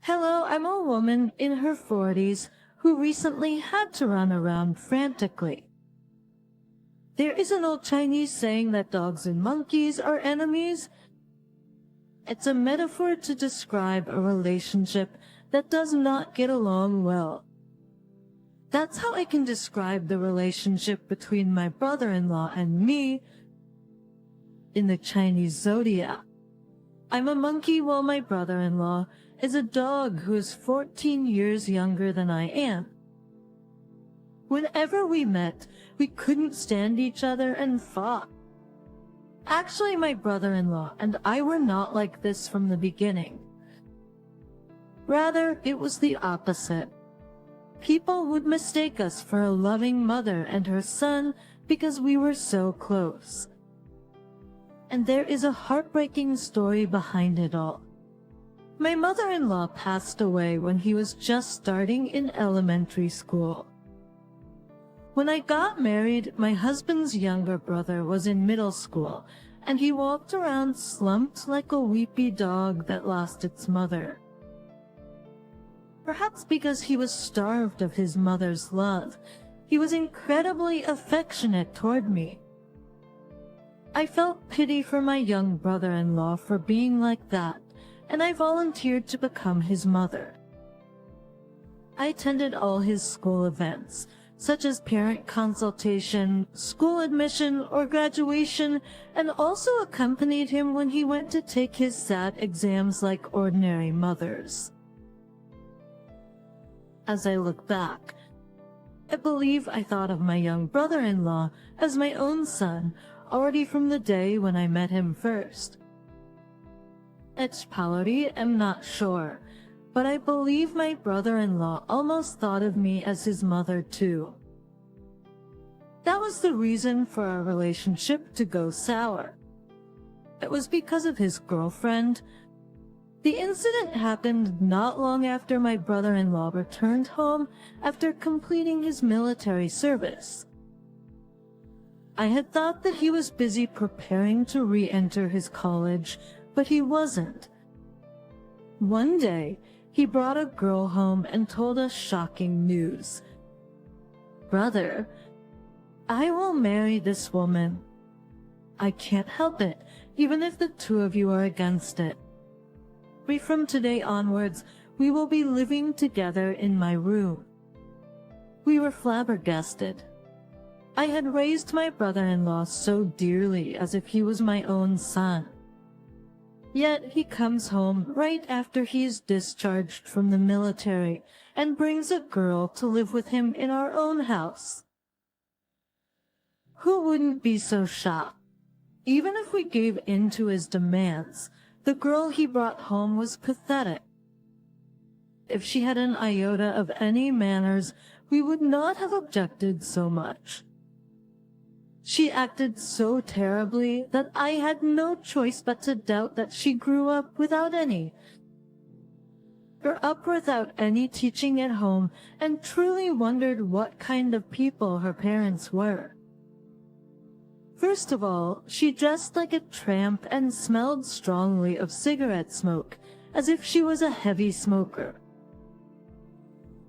Hello, I'm a woman in her 40s who recently had to run around frantically. There is an old Chinese saying that dogs and monkeys are enemies. It's a metaphor to describe a relationship that does not get along well. That's how I can describe the relationship between my brother-in-law and me in the Chinese zodiac. I'm a monkey while my brother-in-law is a dog who is 14 years younger than I am. Whenever we met, we couldn't stand each other and fought. Actually, my brother-in-law and I were not like this from the beginning. Rather, it was the opposite. People would mistake us for a loving mother and her son because we were so close. And there is a heartbreaking story behind it all. My mother-in-law passed away when he was just starting in elementary school. When I got married, my husband's younger brother was in middle school, and he walked around slumped like a weepy dog that lost its mother. Perhaps because he was starved of his mother's love, he was incredibly affectionate toward me. I felt pity for my young brother-in-law for being like that, and I volunteered to become his mother. I attended all his school events, such as parent consultation, school admission, or graduation, and also accompanied him when he went to take his SAT exams like ordinary mothers. As I look back, I believe I thought of my young brother-in-law as my own son already from the day when I met him first. Actually, I'm not sure, but I believe my brother-in-law almost thought of me as his mother too. That was the reason for our relationship to go sour. It was because of his girlfriend. The incident happened not long after my brother-in-law returned home after completing his military service. I had thought that he was busy preparing to re-enter his college, but he wasn't. One day, he brought a girl home and told us shocking news. "Brother, I will marry this woman. I can't help it, even if the two of you are against it. From today onwards, we will be living together in my room." We were flabbergasted. I had raised my brother-in-law so dearly as if he was my own son. Yet he comes home right after he is discharged from the military and brings a girl to live with him in our own house. Who wouldn't be so shocked? Even if we gave in to his demands, the girl he brought home was pathetic. If she had an iota of any manners, we would not have objected so much. She acted so terribly that I had no choice but to doubt that she grew up without any. Grew up without any teaching at home, and truly wondered what kind of people her parents were. First of all, she dressed like a tramp and smelled strongly of cigarette smoke, as if she was a heavy smoker.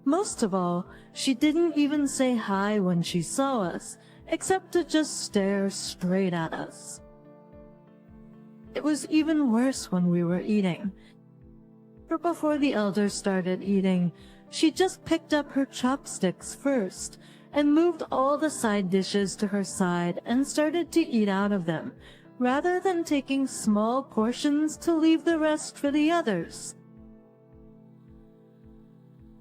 Most of all, she didn't even say hi when she saw us, except to just stare straight at us. It was even worse when we were eating. But before the elders started eating, she just picked up her chopsticks first, and moved all the side dishes to her side and started to eat out of them, rather than taking small portions to leave the rest for the others.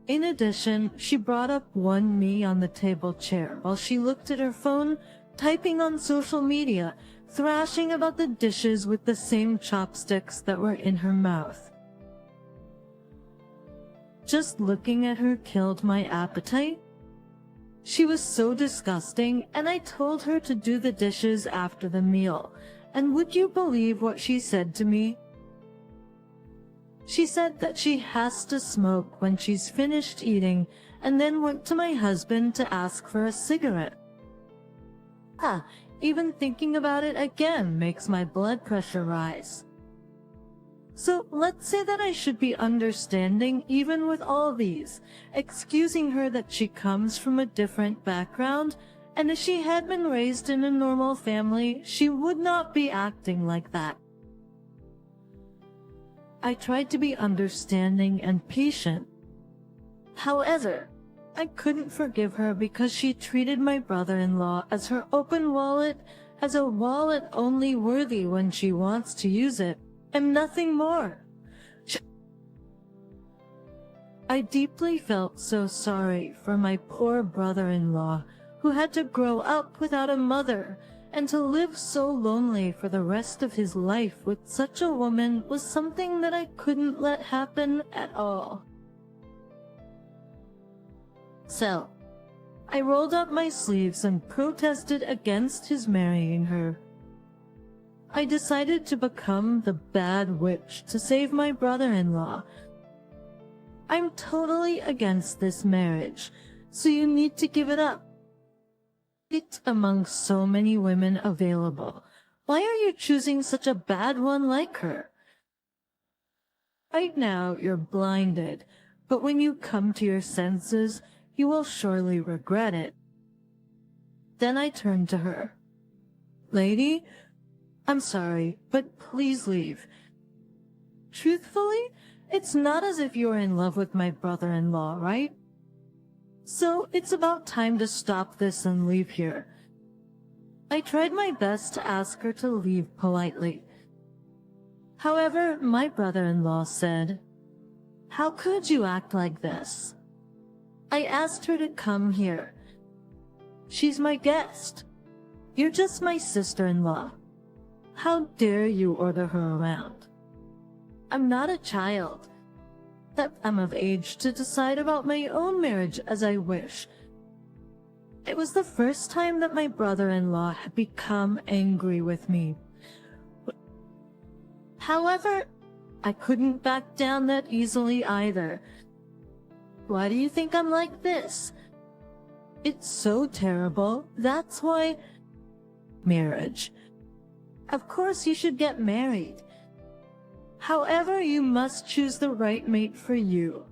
In addition, she brought up one knee on the table chair while she looked at her phone, typing on social media, thrashing about the dishes with the same chopsticks that were in her mouth. Just looking at her killed my appetite. She was so disgusting, and I told her to do the dishes after the meal, and would you believe what she said to me? She said that she has to smoke when she's finished eating, and then went to my husband to ask for a cigarette. Even thinking about it again makes my blood pressure rise. So let's say that I should be understanding even with all these, excusing her that she comes from a different background, and if she had been raised in a normal family, she would not be acting like that. I tried to be understanding and patient. However, I couldn't forgive her because she treated my brother-in-law as her open wallet, as a wallet only worthy when she wants to use it, and nothing more. I deeply felt so sorry for my poor brother-in-law, who had to grow up without a mother, and to live so lonely for the rest of his life with such a woman was something that I couldn't let happen at all. So, I rolled up my sleeves and protested against his marrying her. I decided to become the bad witch to save my brother-in-law. I'm totally against this marriage, so you need to give it up. It's among so many women available. Why are you choosing such a bad one like her? Right now, you're blinded, but when you come to your senses, you will surely regret it. Then I turned to her. Lady, I'm sorry, but please leave. Truthfully, it's not as if you are in love with my brother-in-law, right? So it's about time to stop this and leave here. I tried my best to ask her to leave politely. However, my brother-in-law said, "How could you act like this? I asked her to come here. She's my guest. You're just my sister-in-law. How dare you order her around? I'm not a child. That I'm of age to decide about my own marriage as I wish." It was the first time that my brother-in-law had become angry with me. However, I couldn't back down that easily either. Why do you think I'm like this? It's so terrible. That's why... Marriage. Of course you should get married. However, you must choose the right mate for you.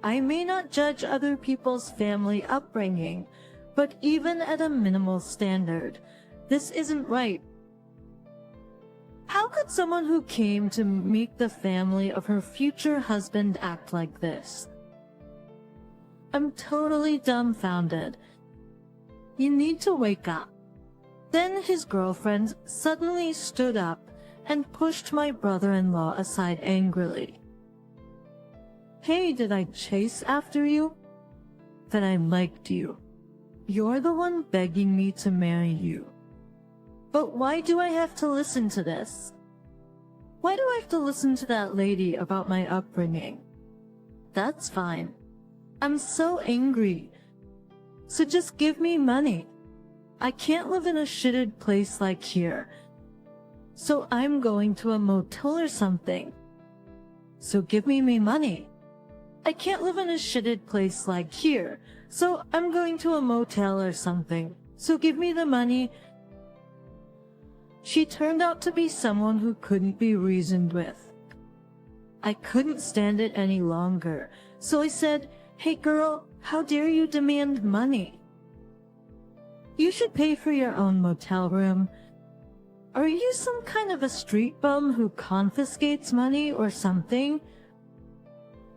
I may not judge other people's family upbringing, but even at a minimal standard, this isn't right. How could someone who came to meet the family of her future husband act like this? I'm totally dumbfounded. You need to wake up. Then his girlfriend suddenly stood up and pushed my brother-in-law aside angrily. "Hey, did I chase after you? Then I liked you. You're the one begging me to marry you. But why do I have to listen to this? Why do I have to listen to that lady about my upbringing? That's fine. I'm so angry. So just give me money. I can't live in a shitted place like here. So I'm going to a motel or something. So give me money. I can't live in a shitted place like here. So I'm going to a motel or something. So give me the money." She turned out to be someone who couldn't be reasoned with. I couldn't stand it any longer, so I said, "Hey girl, how dare you demand money? You should pay for your own motel room. Are you some kind of a street bum who confiscates money or something?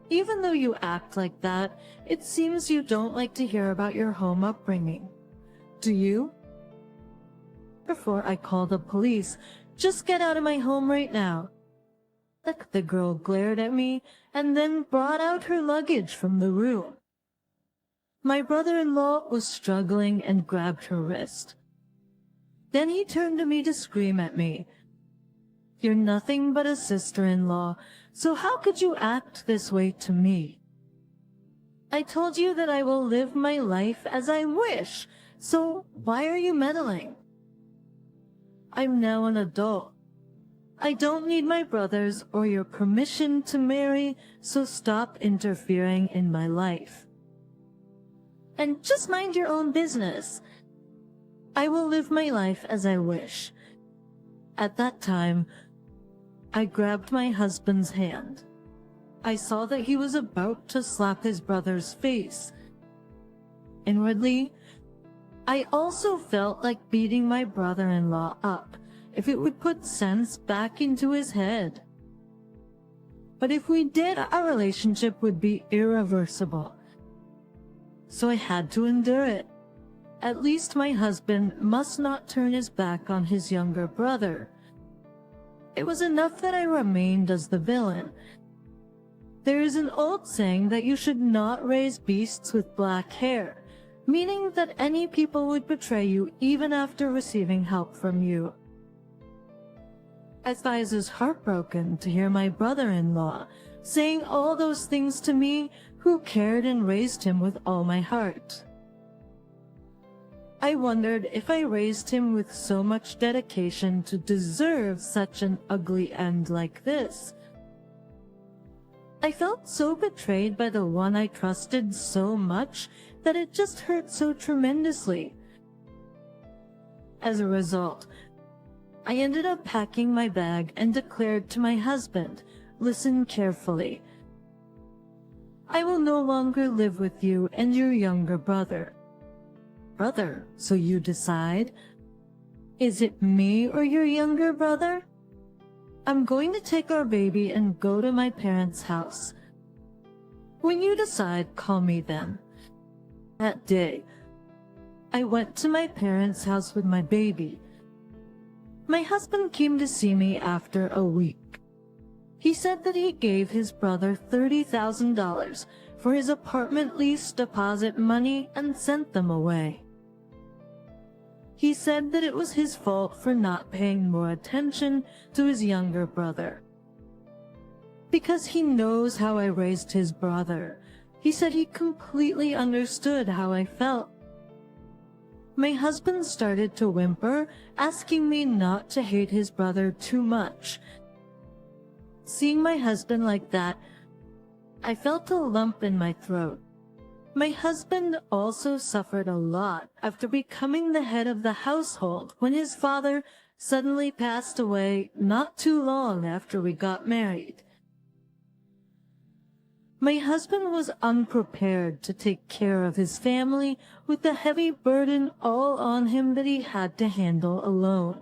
Even though you act like that, it seems you don't like to hear about your home upbringing. Do you? Before I call the police, just get out of my home right now." The girl glared at me and then brought out her luggage from the room. My brother-in-law was struggling and grabbed her wrist. Then he turned to me to scream at me. "You're nothing but a sister-in-law, so how could you act this way to me? I told you that I will live my life as I wish, so why are you meddling? I'm now an adult. I don't need my brother's or your permission to marry, so stop interfering in my life. And just mind your own business. I will live my life as I wish." At that time, I grabbed my husband's hand. I saw that he was about to slap his brother's face. Inwardly, I also felt like beating my brother-in-law up if it would put sense back into his head. But if we did, our relationship would be irreversible. So I had to endure it. At least my husband must not turn his back on his younger brother. It was enough that I remained as the villain. There is an old saying that you should not raise beasts with black hair, meaning that any people would betray you even after receiving help from you. I was heartbroken to hear my brother-in-law saying all those things to me who cared and raised him with all my heart. I wondered if I raised him with so much dedication to deserve such an ugly end like this. I felt so betrayed by the one I trusted so much that it just hurt so tremendously. As a result, I ended up packing my bag and declared to my husband, "Listen carefully. I will no longer live with you and your younger brother." "Brother, so you decide? Is it me or your younger brother? I'm going to take our baby and go to my parents' house. When you decide, call me then." That day, I went to my parents' house with my baby. My husband came to see me after a week. He said that he gave his brother $30,000 for his apartment lease deposit money and sent them away. He said that it was his fault for not paying more attention to his younger brother. Because he knows how I raised his brother, he said he completely understood how I felt. My husband started to whimper, asking me not to hate his brother too much. Seeing my husband like that, I felt a lump in my throat. My husband also suffered a lot after becoming the head of the household when his father suddenly passed away not too long after we got married. My husband was unprepared to take care of his family with the heavy burden all on him that he had to handle alone.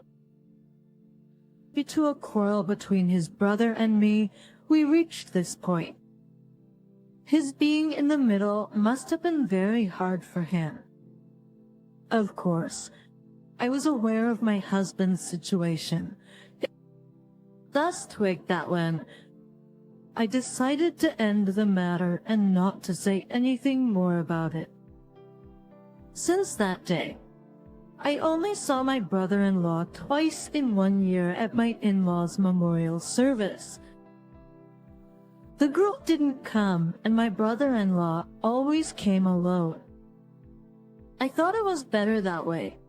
Due to a quarrel between his brother and me, we reached this point. His being in the middle must have been very hard for him. Of course, I was aware of my husband's situation. Thus twigged that when I decided to end the matter and not to say anything more about it. Since that day, I only saw my brother-in-law twice in 1 year at my in-laws' memorial service. The girl didn't come, and my brother-in-law always came alone. I thought it was better that way.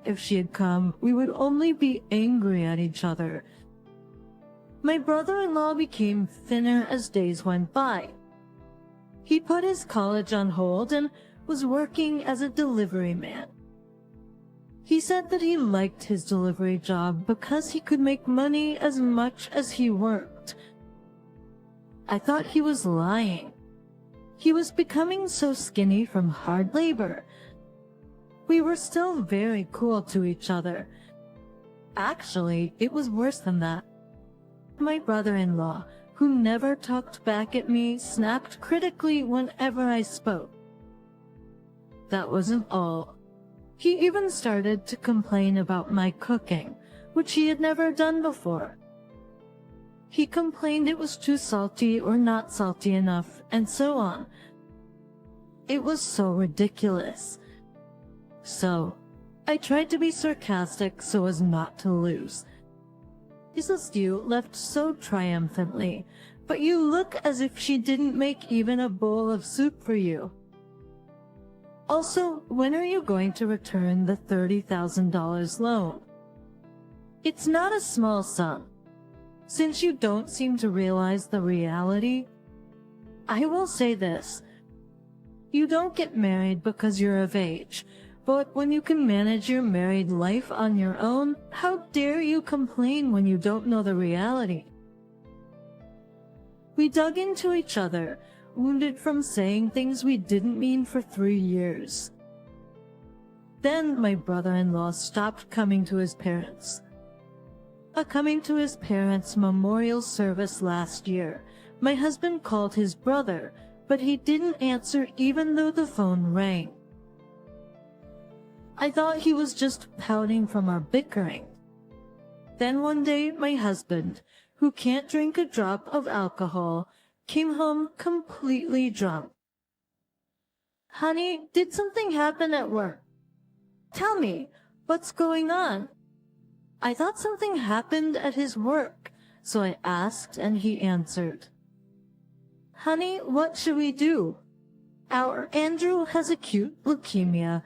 If she had come, we would only be angry at each other. My brother-in-law became thinner as days went by. He put his college on hold and was working as a delivery man. He said that he liked his delivery job because he could make money as much as he worked. I thought he was lying. He was becoming so skinny from hard labor. We were still very cool to each other. Actually, it was worse than that. My brother-in-law, who never talked back at me, snapped critically whenever I spoke. That wasn't all. He even started to complain about my cooking, which he had never done before. He complained it was too salty or not salty enough, and so on. It was so ridiculous. So, I tried to be sarcastic so as not to lose. Mrs. Stew left so triumphantly, but you look as if she didn't make even a bowl of soup for you. Also, when are you going to return the $30,000 loan? It's not a small sum. Since you don't seem to realize the reality, I will say this. You don't get married because you're of age, But when you can manage your married life on your own, how dare you complain when you don't know the reality? We dug into each other, wounded from saying things we didn't mean for 3 years. Then my brother-in-law stopped coming to his parents. Coming to his parents' memorial service last year, my husband called his brother, but he didn't answer even though the phone rang. I thought he was just pouting from our bickering. Then one day, my husband, who can't drink a drop of alcohol, came home completely drunk. "Honey, did something happen at work? Tell me, what's going on?" I thought something happened at his work, so I asked and he answered, "Honey, what should we do? Our Andrew has acute leukemia.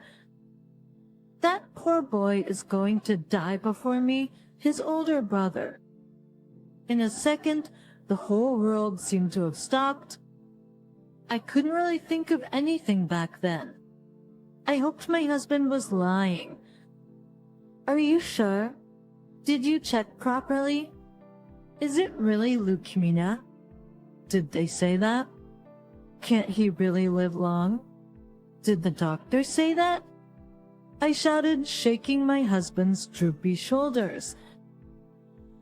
That poor boy is going to die before me, his older brother." In a second, the whole world seemed to have stopped. I couldn't really think of anything back then. I hoped my husband was lying. "Are you sure? Did you check properly? Is it really leukemia? Did they say that? Can't he really live long? Did the doctor say that?" I shouted, shaking my husband's droopy shoulders.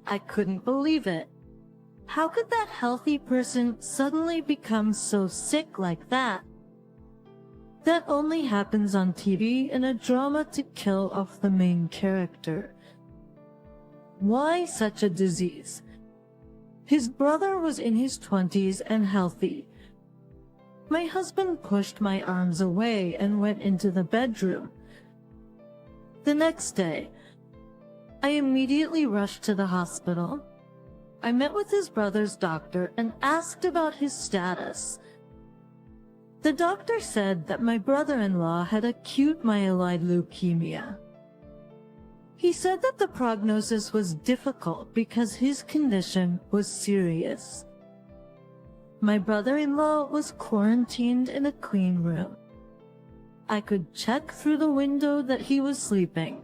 I couldn't believe it. How could that healthy person suddenly become so sick like that? That only happens on TV in a drama to kill off the main character. Why such a disease? His brother was in his 20s and healthy. My husband pushed my arms away and went into the bedroom. The next day, I immediately rushed to the hospital. I met with his brother's doctor and asked about his status. The doctor said that my brother-in-law had acute myeloid leukemia. He said that the prognosis was difficult because his condition was serious. My brother-in-law was quarantined in a clean room. I could check through the window that he was sleeping.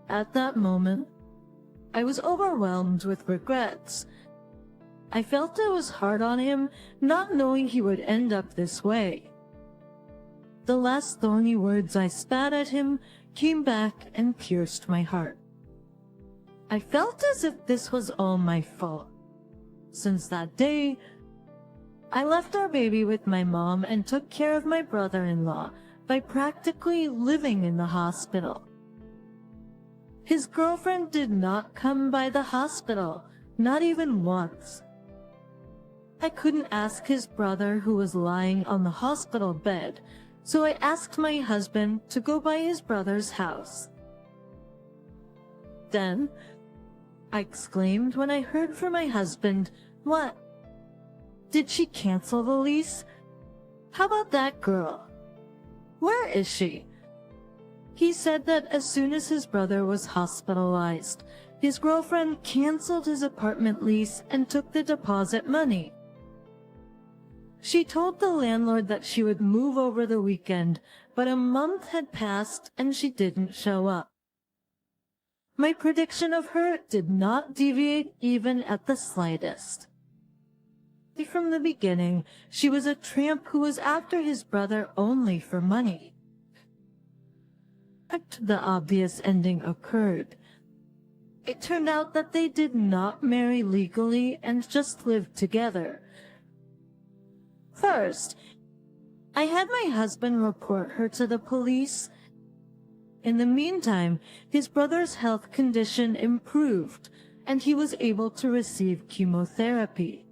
At that moment, I was overwhelmed with regrets. I felt I was hard on him, not knowing he would end up this way. The last thorny words I spat at him came back and pierced my heart. I felt as if this was all my fault. Since that day, I left our baby with my mom and took care of my brother-in-law by practically living in the hospital. His girlfriend did not come by the hospital, not even once. I couldn't ask his brother who was lying on the hospital bed, so I asked my husband to go by his brother's house. Then, I exclaimed when I heard from my husband, "What? Did she cancel the lease? How about that girl? Where is she?" He said that as soon as his brother was hospitalized, his girlfriend canceled his apartment lease and took the deposit money. She told the landlord that she would move over the weekend, but a month had passed and she didn't show up. My prediction of her did not deviate even at the slightest. From the beginning, she was a tramp who was after his brother only for money. The obvious ending occurred. It turned out that they did not marry legally and just lived together. First, I had my husband report her to the police. In the meantime, his brother's health condition improved, and he was able to receive chemotherapy.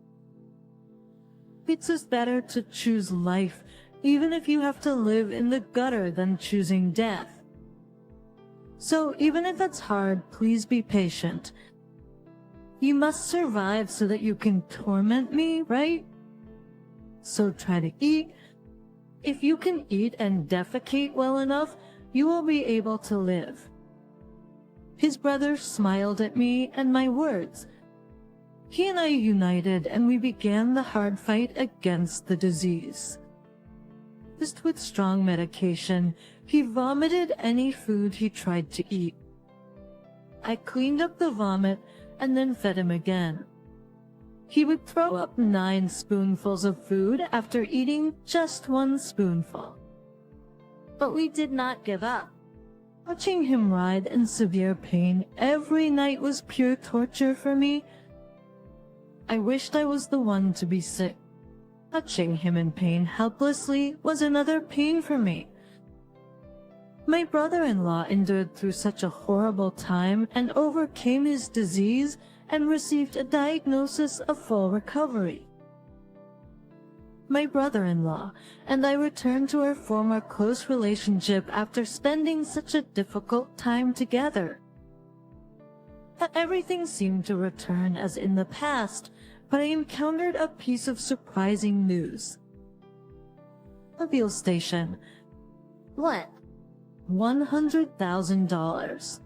It's just better to choose life, even if you have to live in the gutter, than choosing death. So even if it's hard, please be patient. You must survive so that you can torment me, right? So try to eat. If you can eat and defecate well enough, you will be able to live. His brother smiled at me and my words. He and I united and we began the hard fight against the disease. Just with strong medication, he vomited any food he tried to eat. I cleaned up the vomit and then fed him again. He would throw up 9 spoonfuls of food after eating just 1 spoonful. But we did not give up. Watching him writhe in severe pain every night was pure torture for me. I wished I was the one to be sick. Touching him in pain helplessly was another pain for me. My brother-in-law endured through such a horrible time and overcame his disease and received a diagnosis of full recovery. My brother-in-law and I returned to our former close relationship after spending such a difficult time together. Everything seemed to return as in the past, but I encountered a piece of surprising news. A fuel station. What? $100,000.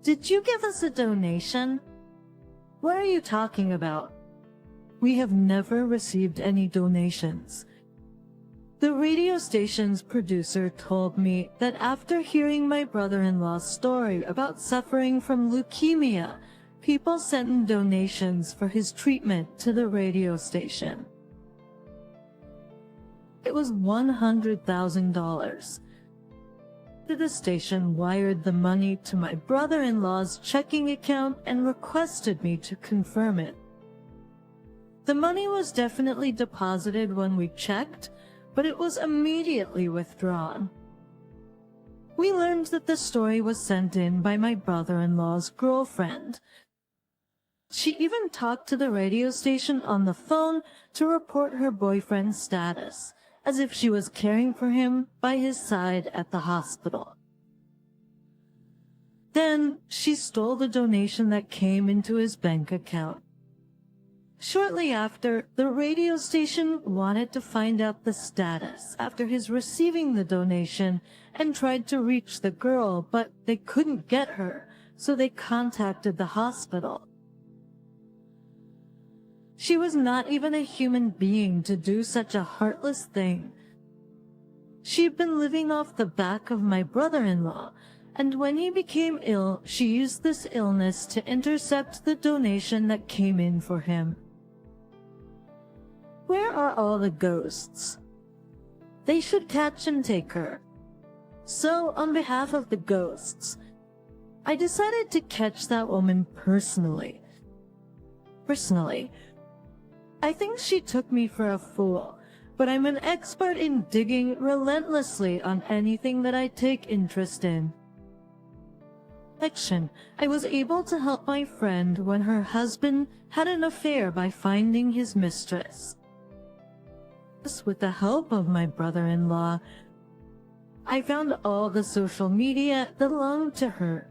Did you give us a donation? What are you talking about? We have never received any donations. The radio station's producer told me that after hearing my brother-in-law's story about suffering from leukemia, people sent in donations for his treatment to the radio station. It was $100,000. The station wired the money to my brother-in-law's checking account and requested me to confirm it. The money was definitely deposited when we checked, but it was immediately withdrawn. We learned that the story was sent in by my brother-in-law's girlfriend. She even talked to the radio station on the phone to report her boyfriend's status, as if she was caring for him by his side at the hospital. Then she stole the donation that came into his bank account. Shortly after, the radio station wanted to find out the status after his receiving the donation and tried to reach the girl, but they couldn't get her, so they contacted the hospital. She was not even a human being to do such a heartless thing. She'd been living off the back of my brother-in-law, and when he became ill, she used this illness to intercept the donation that came in for him. Where are all the ghosts? They should catch and take her. So, on behalf of the ghosts, I decided to catch that woman personally. I think she took me for a fool, but I'm an expert in digging relentlessly on anything that I take interest in. I was able to help my friend when her husband had an affair by finding his mistress. With the help of my brother-in-law, I found all the social media that belonged to her.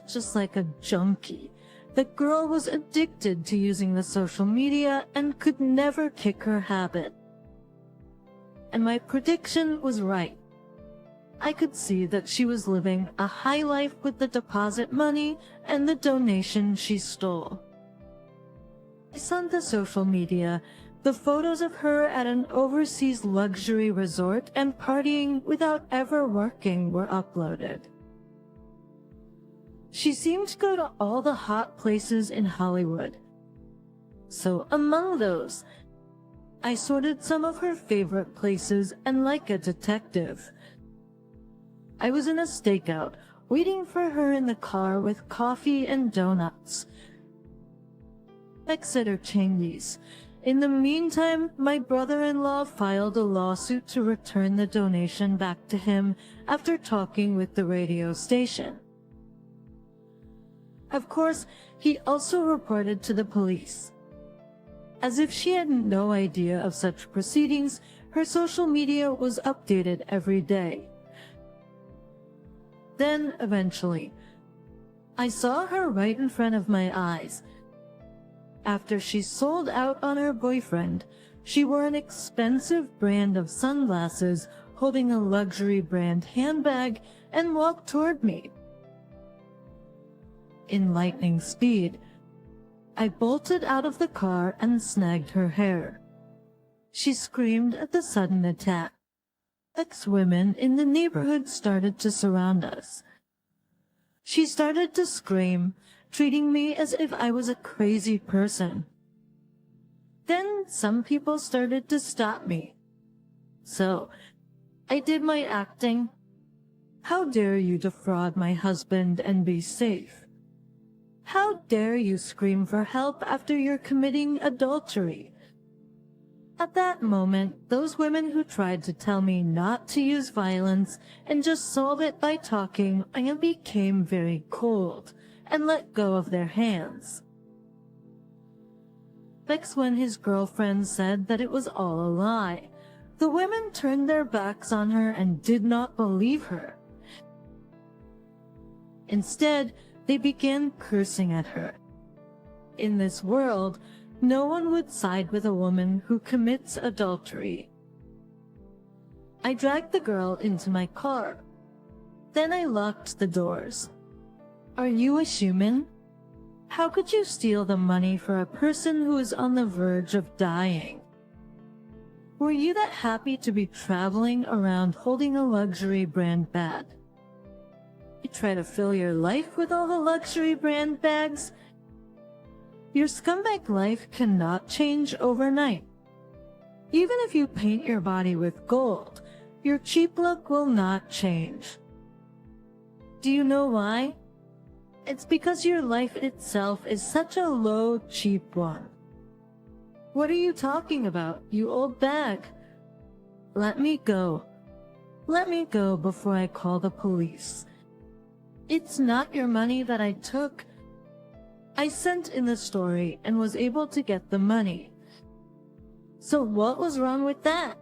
Just like a junkie, the girl was addicted to using the social media and could never kick her habit. And my prediction was right. I could see that she was living a high life with the deposit money and the donation she stole. I saw on the social media the photos of her at an overseas luxury resort and partying without ever working were uploaded. She seemed to go to all the hot places in Hollywood. So among those, I sorted some of her favorite places and like a detective, I was in a stakeout, waiting for her in the car with coffee and donuts. Exeter Changies. In the meantime, my brother-in-law filed a lawsuit to return the donation back to him after talking with the radio station. Of course, he also reported to the police. As if she had no idea of such proceedings, her social media was updated every day. Then, eventually, I saw her right in front of my eyes. After she sold out on her boyfriend, she wore an expensive brand of sunglasses, holding a luxury brand handbag, and walked toward me. In lightning speed, I bolted out of the car and snagged her hair. She screamed at the sudden attack. 6 women in the neighborhood started to surround us. She started to scream, treating me as if I was a crazy person. Then some people started to stop me. So, I did my acting. How dare you defraud my husband and be safe? How dare you scream for help after you're committing adultery? At that moment, those women who tried to tell me not to use violence and just solve it by talking, I became very cold and let go of their hands. That's when his girlfriend said that it was all a lie. The women turned their backs on her and did not believe her. Instead, they began cursing at her. In this world, no one would side with a woman who commits adultery. I dragged the girl into my car. Then I locked the doors. Are you a human? How could you steal the money for a person who is on the verge of dying? Were you that happy to be traveling around holding a luxury brand bag? You try to fill your life with all the luxury brand bags? Your scumbag life cannot change overnight. Even if you paint your body with gold, your cheap look will not change. Do you know why? It's because your life itself is such a low, cheap one. What are you talking about, you old bag? Let me go. Let me go before I call the police. It's not your money that I took. I sent in the story and was able to get the money. So what was wrong with that?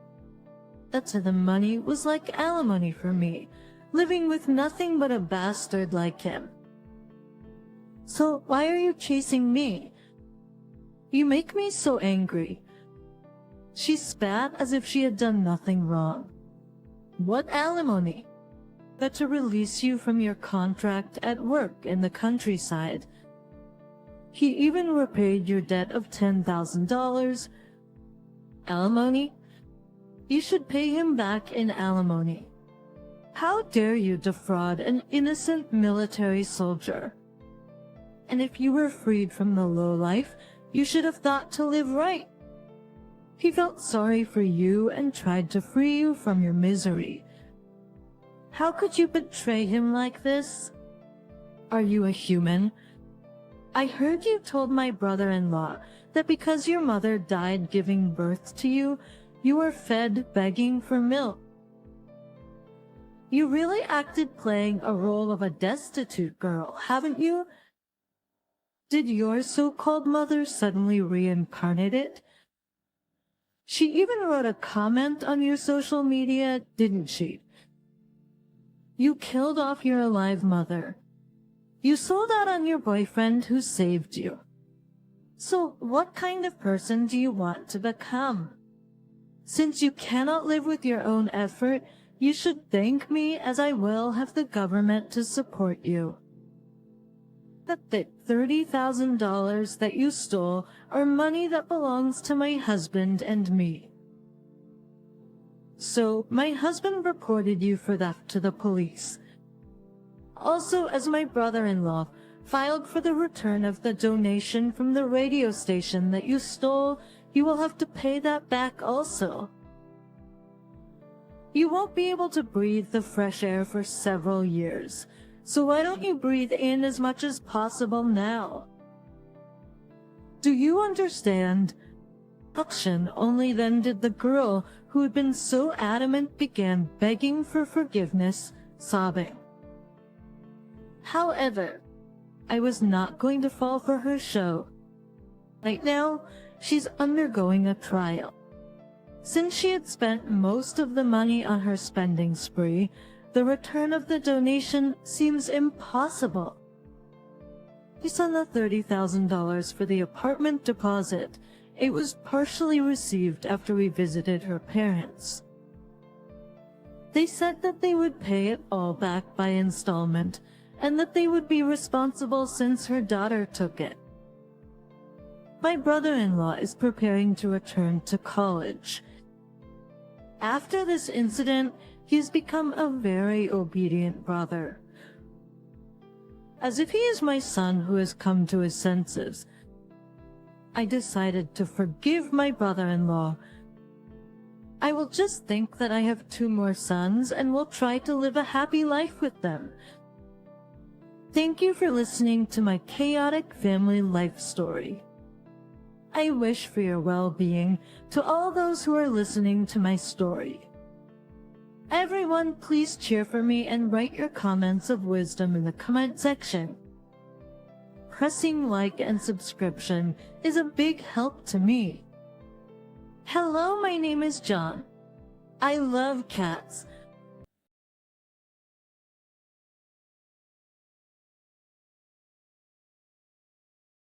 That's why the money was like alimony for me, living with nothing but a bastard like him. So why are you chasing me? You make me so angry. She spat as if she had done nothing wrong. What alimony? That to release you from your contract at work in the countryside. He even repaid your debt of $10,000. Alimony? You should pay him back in alimony. How dare you defraud an innocent military soldier? And if you were freed from the lowlife, you should have thought to live right. He felt sorry for you and tried to free you from your misery. How could you betray him like this? Are you a human? I heard you told my brother-in-law that because your mother died giving birth to you, you were fed begging for milk. You really acted playing a role of a destitute girl, haven't you? Did your so-called mother suddenly reincarnate it? She even wrote a comment on your social media, didn't she? You killed off your alive mother. You sold out on your boyfriend who saved you. So what kind of person do you want to become? Since you cannot live with your own effort, you should thank me as I will have the government to support you. That the $30,000 that you stole are money that belongs to my husband and me. So my husband reported you for theft to the police. Also, as my brother-in-law filed for the return of the donation from the radio station that you stole, you will have to pay that back also. You won't be able to breathe the fresh air for several years, so why don't you breathe in as much as possible now? Do you understand? Only then did the girl who had been so adamant began begging for forgiveness, sobbing. However, I was not going to fall for her show. Right now, she's undergoing a trial. Since she had spent most of the money on her spending spree, the return of the donation seems impossible. Based on the $30,000 for the apartment deposit, it was partially received after we visited her parents. They said that they would pay it all back by installment, and that they would be responsible since her daughter took it. My brother-in-law is preparing to return to college. After this incident, he has become a very obedient brother. As if he is my son who has come to his senses, I decided to forgive my brother-in-law. I will just think that I have 2 more sons and will try to live a happy life with them. Thank you for listening to my chaotic family life story. I wish for your well-being to all those who are listening to my story. Everyone, please cheer for me and write your comments of wisdom in the comment section. Pressing like and subscription is a big help to me. Hello, my name is John. I love cats.